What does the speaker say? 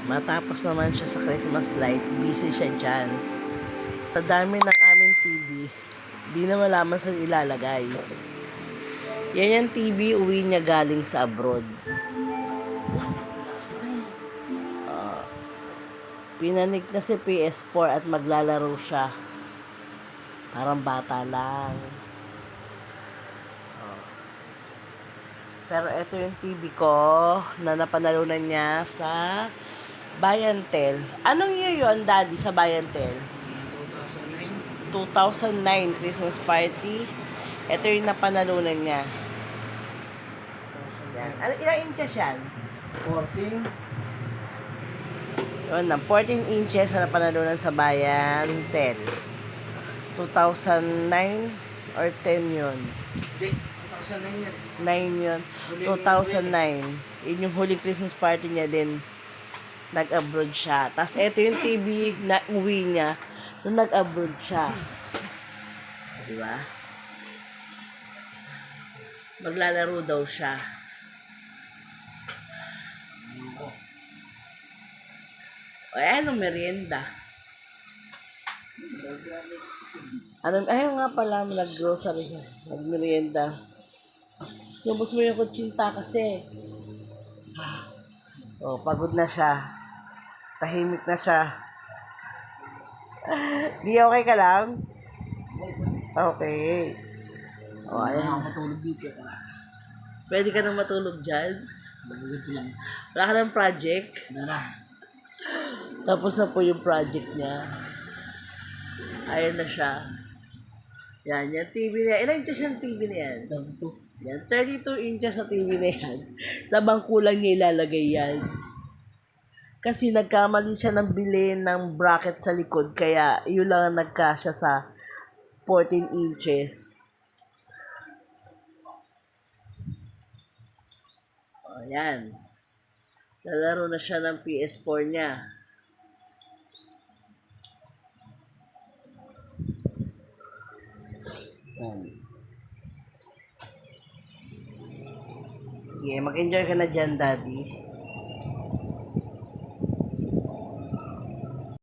Matapos naman siya sa Christmas light, busy siya dyan. Sa dami ng aming TV, di na malaman saan ilalagay. Yan yung TV, uwi niya galing sa abroad. Pinanik na si PS4 at maglalaro siya. Parang bata lang. Pero ito yung TV ko na napanalunan niya sa Bayantel. Anong year yun, Daddy, sa Bayantel? 2009 Christmas party. Ito yung napanalunan niya. Yan. Ilang inches yan? 14. Yun na, 14 inches na napanalunan sa Bayantel. 2009 or 10 yun? Hindi, 2009 yan. 9 yun. 2009. Yun yung huling Christmas party niya din. Nag-abroad siya. Tapos ito yung TV na uwi niya nung nag-abroad siya. Diba? Maglalaro daw siya. Ay, anong merienda? Ayaw nga pala, nag-grocery siya. Nag-merienda. Lubos mo yung kutsinta kasi. Oh, pagod na siya. Tahimik na siya. Di okay ka lang? Okay. Oh, ayan. Matulog dito. Pwede ka nang matulog dyan. Matulog lang. Wala ka ng project. Na. Tapos na po yung project niya. Ayan na siya. Yan, yung TV na yan. Ilang inches yung TV na yan? 32. Yan, 32 inches sa TV na yan. Sa bangko lang niya ilalagay yan. Kasi nagkamali siya ng bili ng bracket sa likod. Kaya yun lang ang nagkasya sa 14 inches. O, yan. Lalaro na siya ng PS4 niya. Yan. Sige, mag-enjoy ka na dyan, Daddy.